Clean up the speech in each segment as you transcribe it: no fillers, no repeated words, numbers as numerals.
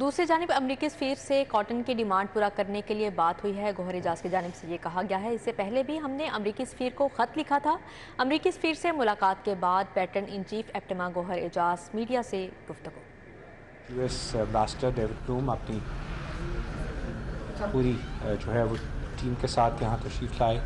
دوسری جانب امریکی سفیر سے کاٹن کی ڈیمانڈ پورا کرنے کے لیے بات ہوئی ہے۔ گوہر اجاز کی جانب سے یہ کہا گیا ہے، اس سے پہلے بھی ہم نے امریکی سفیر کو خط لکھا تھا۔ امریکی سفیر سے ملاقات کے بعد patron in chief APTMA Gohar Ijaz media سے گفتگو۔ یو ایس ایمبیسڈر ڈیوڈ بلوم اپنی پوری جو ہے وہ ٹیم کے ساتھ یہاں تشریف لائے،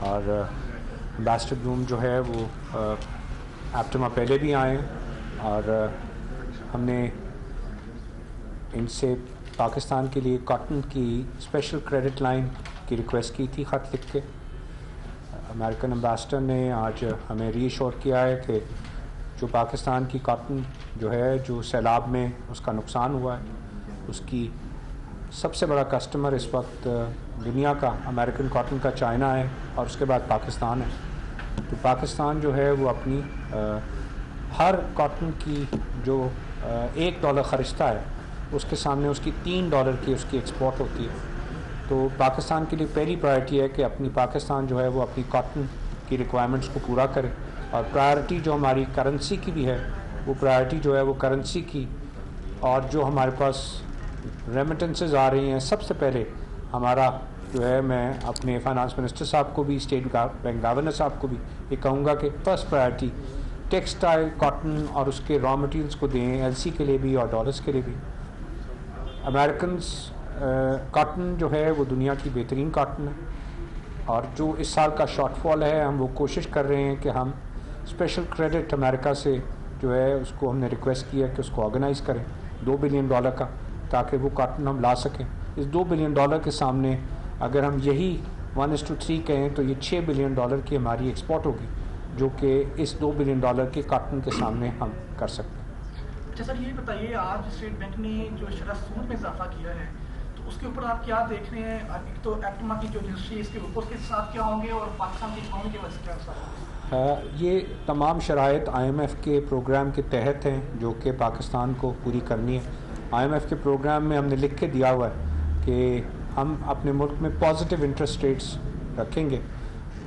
اور ایمبیسڈر بلوم جو ہے وہ ایپٹما پہلے بھی آئے، اور ہم نے ان سے پاکستان کے لیے کاٹن کی اسپیشل کریڈٹ لائن کی ریکویسٹ کی تھی خط لکھ کے۔ امریکن ایمبیسڈر نے آج ہمیں ری ایشور کیا ہے کہ جو پاکستان کی کاٹن جو ہے جو سیلاب میں اس کا نقصان ہوا ہے، اس کی سب سے بڑا کسٹمر اس وقت دنیا کا امریکن کاٹن کا چائنا ہے، اور اس کے بعد پاکستان ہے۔ تو پاکستان جو ہے وہ اپنی ہر کاٹن کی جو $1 خرچتا ہے اس کے سامنے اس کی $3 کی اس کی ایکسپورٹ ہوتی ہے۔ تو پاکستان کے لیے پہلی پرائرٹی ہے کہ اپنی پاکستان جو ہے وہ اپنی کاٹن کی ریکوائرمنٹس کو پورا کرے، اور پرائرٹی جو ہماری کرنسی کی بھی ہے وہ پرائرٹی جو ہے وہ کرنسی کی، اور جو ہمارے پاس ریمیٹنسز آ رہی ہیں سب سے پہلے ہمارا جو ہے، میں اپنے فائنانس منسٹر صاحب کو بھی، اسٹیٹ بینک گورنر صاحب کو بھی یہ کہوں گا کہ فرسٹ پرائرٹی ٹیکسٹائل کاٹن اور اس کے را مٹیریلس کو دیں، ایل سی کے لیے بھی اور ڈالرس کے لیے بھی۔ امریکنز کاٹن جو ہے وہ دنیا کی بہترین کاٹن ہے، اور جو اس سال کا شارٹ فال ہے ہم وہ کوشش کر رہے ہیں کہ ہم اسپیشل کریڈٹ امریکہ سے جو ہے اس کو ہم نے ریکویسٹ کیا کہ اس کو آرگنائز کریں $2 بلین کا، تاکہ وہ کاٹن ہم لا سکیں۔ اس $2 بلین کے سامنے اگر ہم یہی 1:3 کہیں تو یہ $6 بلین کی ہماری ایکسپورٹ ہوگی، جو کہ اس $2 بلین کے کاٹن کے سامنے ہم کر سکتے ہیں۔ اچھا سر، یہ بتائیے آج اسٹیٹ بینک نے جو شرح سود میں اضافہ کیا ہے تو اس کے اوپر آپ کیا دیکھ رہے ہیں؟ ایک تو ایپٹما کی جو رجسٹری اس کے اوپر اس کے ساتھ کیا ہوں گے، اور پاکستان کی اکانومی کے وجہ سے کیا ساتھ؟ یہ تمام شرائط IMF کے پروگرام کے تحت ہیں جو کہ پاکستان کو پوری کرنی ہے۔ IMF کے پروگرام میں ہم نے لکھ کے دیا ہوا ہے کہ ہم اپنے ملک میں پازیٹیو انٹرسٹ ریٹس رکھیں گے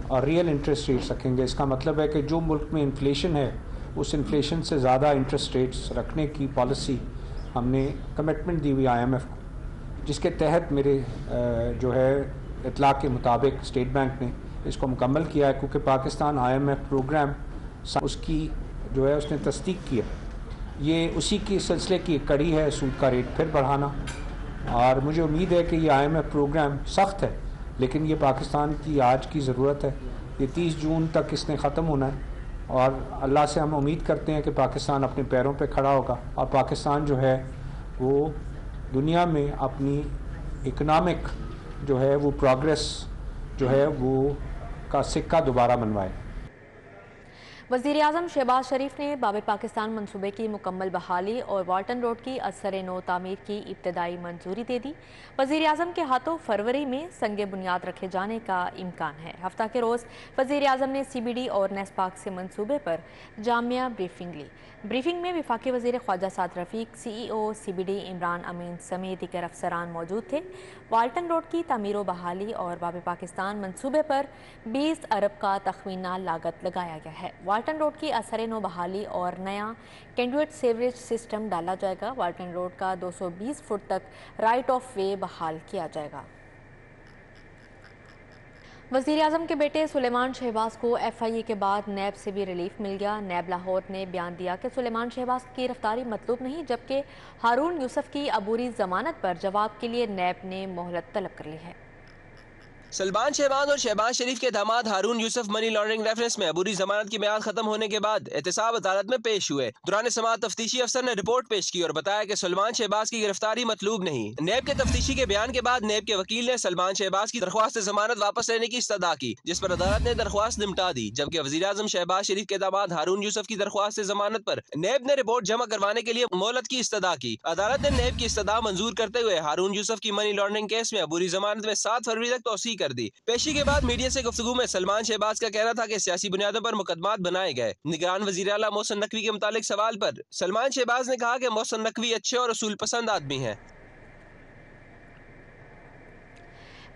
اور ریئل انٹرسٹ ریٹس رکھیں گے۔ اس کا مطلب ہے کہ جو ملک میں انفلیشن ہے اس انفلیشن سے زیادہ انٹرسٹ ریٹس رکھنے کی پالیسی ہم نے کمٹمنٹ دی ہوئی IMF کو، جس کے تحت میرے جو ہے اطلاع کے مطابق اسٹیٹ بینک نے اس کو مکمل کیا ہے، کیونکہ پاکستان IMF پروگرام اس کی جو ہے اس نے تصدیق کی ہے۔ یہ اسی کی سلسلے کی ایک کڑی ہے سود کا ریٹ پھر بڑھانا، اور مجھے امید ہے کہ یہ IMF پروگرام سخت ہے لیکن یہ پاکستان کی آج کی ضرورت ہے۔ یہ 30 جون تک اس نے ختم ہونا ہے، اور اللہ سے ہم امید کرتے ہیں کہ پاکستان اپنے پیروں پہ کھڑا ہوگا، اور پاکستان جو ہے وہ دنیا میں اپنی اکنامک جو ہے وہ پروگریس جو ہے وہ کا سکہ دوبارہ بنوائے۔ وزیر اعظم شہباز شریف نے باب پاکستان منصوبے کی مکمل بحالی اور والٹن روڈ کی اثر نو تعمیر کی ابتدائی منظوری دے دی۔ وزیر اعظم کے ہاتھوں فروری میں سنگ بنیاد رکھے جانے کا امکان ہے۔ ہفتہ کے روز وزیر اعظم نے CBD اور نیسپاک سے منصوبے پر جامعہ بریفنگ لی۔ بریفنگ میں وفاقی وزیر خواجہ سعد رفیق، CEO CBD عمران امین سمیت دیگر افسران موجود تھے۔ والٹن روڈ کی تعمیر و بحالی اور باب پاکستان منصوبے پر 20 ارب کا تخمینہ لاگت لگایا گیا ہے۔ والٹن روڈ کی اثر نو بحالی اور نیا کینڈویٹ سیوریج سسٹم ڈالا جائے گا۔ والٹن روڈ کا 220 فٹ تک رائٹ آف وے بحال کیا جائے گا۔ وزیر اعظم کے بیٹے سلیمان شہباز کو FIA کے بعد نیب سے بھی ریلیف مل گیا۔ نیب لاہور نے بیان دیا کہ سلیمان شہباز کی گرفتاری مطلوب نہیں، جبکہ ہارون یوسف کی عبوری ضمانت پر جواب کے لیے نیب نے مہلت طلب کر لی ہے۔ سلمان شہباز اور شہباز شریف کے داماد ہارون یوسف منی لانڈرنگ ریفرنس میں عبوری ضمانت کی میعاد ختم ہونے کے بعد احتساب عدالت میں پیش ہوئے۔ دوران سماعت تفتیشی افسر نے رپورٹ پیش کی اور بتایا کہ سلمان شہباز کی گرفتاری مطلوب نہیں۔ نیب کے تفتیشی کے بیان کے بعد نیب کے وکیل نے سلمان شہباز کی درخواست ضمانت واپس لینے کی استدعا کی، جس پر عدالت نے درخواست نمٹا دی، جبکہ وزیر اعظم شہباز شریف کے داماد ہارون یوسف کی درخواست ضمانت پر نیب نے رپورٹ جمع کروانے کے لیے مہلت کی استدعا کی۔ عدالت نے نیب کی استدعا منظور کرتے ہوئے ہارون یوسف کی منی لانڈرنگ کیس میں عبوری ضمانت میں 7 فروری تک توسیع کر دی۔ پیشی کے بعد میڈیا سے گفتگو میں سلمان شہباز کا کہنا تھا کہ سیاسی بنیادوں پر مقدمات بنائے گئے۔ نگران وزیر اعلیٰ محسن نقوی کے متعلق سوال پر سلمان شہباز نے کہا کہ محسن نقوی اچھے اور اصول پسند آدمی ہیں۔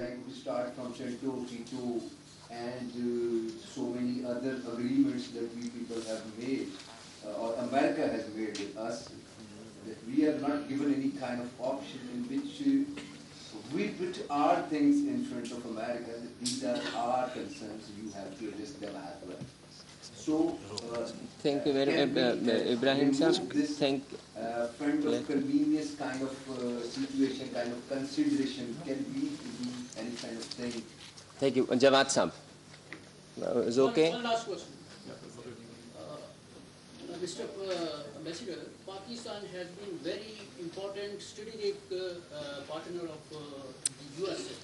Like we start from Cento, Tito, and so many other agreements that we people have made, or America has made with us, that we are not given any kind of option in which we put our things in front of America. These are our concerns. You have to address them as well. So, thank you very much, Ibrahim sir. Thank friend of convenience kind of situation, kind of consideration, can we do any kind of thing? Thank you, Jawad Sam. Is okay? One last question. Mr. Ambassador, Pakistan has been very important strategic partner of the USA.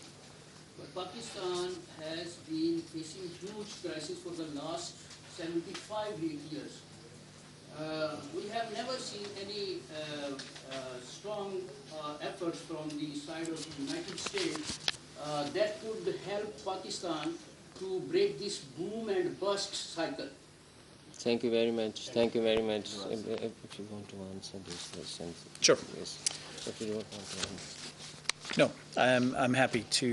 But Pakistan has been facing huge crisis for the last 75 years. We have never seen any strong efforts from the side of the United States that could help Pakistan to break this boom and bust cycle. Thank you very much. Thank you very much. If you want to answer this question. Sure. Yes. If you don't want to answer. No, I'm happy to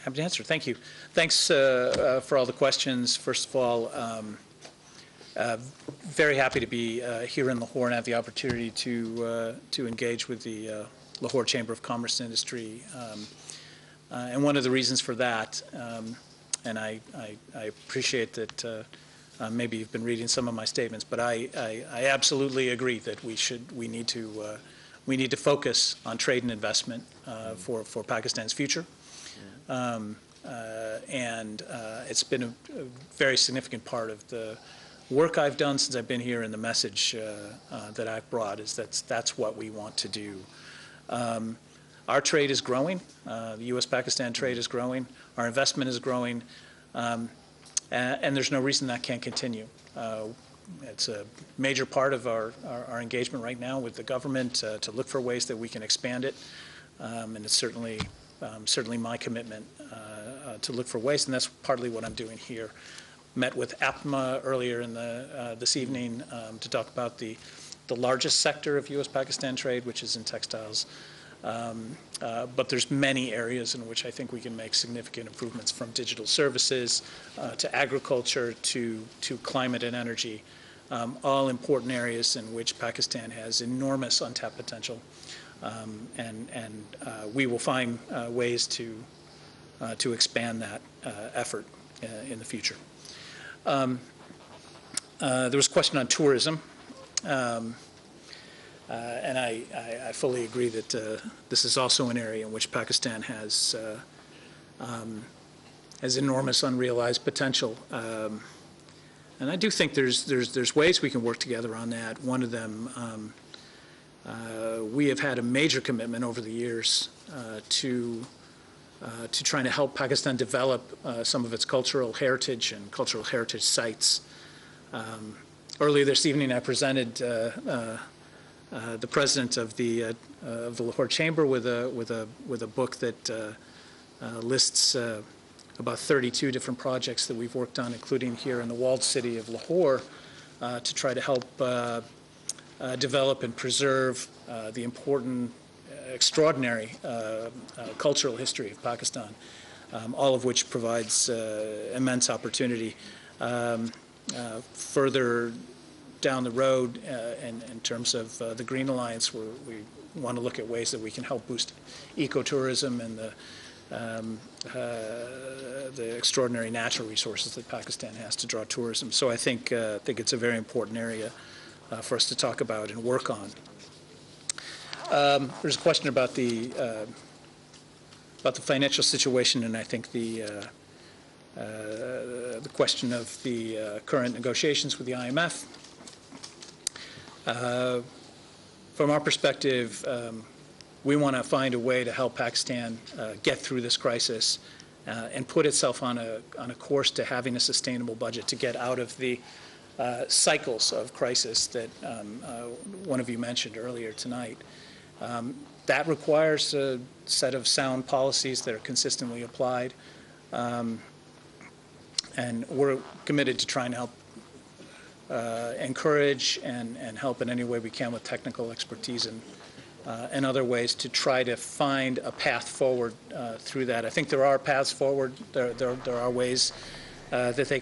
answer. Thank you. Thanks for all the questions. First of all, very happy to be here in Lahore and have the opportunity to engage with the Lahore Chamber of Commerce and Industry. And one of the reasons for that, and I appreciate that maybe you've been reading some of my statements, but I absolutely agree that we need to focus on trade and investment for Pakistan's future. And it's been a very significant part of the work I've done since I've been here, and the message that I've brought is that's what we want to do. Our trade is growing. The U.S.-Pakistan trade is growing. Our investment is growing. And there's no reason that can't continue. It's a major part of our engagement right now with the government to look for ways that we can expand it. And it's certainly my commitment to look for ways, and that's partly what I'm doing here. Met with APMA earlier in this evening to talk about the largest sector of U.S.-Pakistan trade, which is in textiles. But there's many areas in which I think we can make significant improvements, from digital services to agriculture to climate and energy, all important areas in which Pakistan has enormous untapped potential. And we will find ways to expand that effort in the future. There was a question on tourism. And I fully agree that this is also an area in which Pakistan has enormous unrealized potential. And I do think there's ways we can work together on that. One of them, we have had a major commitment over the years to trying to help Pakistan develop some of its cultural heritage and cultural heritage sites. Earlier this evening, I presented the president of the Lahore Chamber with a book that lists about 32 different projects that we've worked on, including here in the walled city of Lahore, to try to help develop and preserve the important, extraordinary cultural history of Pakistan, all of which provides immense opportunity. Further down the road, in terms of the Green Alliance, we want to look at ways that we can help boost ecotourism and the extraordinary natural resources that Pakistan has to draw tourism. So I think it's a very important area for us to talk about and work on. There's a question about the financial situation, and I think the question of the current negotiations with the IMF. From our perspective, we want to find a way to help Pakistan get through this crisis and put itself on a course to having a sustainable budget to get out of the cycles of crisis that one of you mentioned earlier tonight. That requires a set of sound policies that are consistently applied, and we're committed to trying to help encourage and help in any way we can with technical expertise and other ways to try to find a path forward through that. I think there are paths forward. There are ways that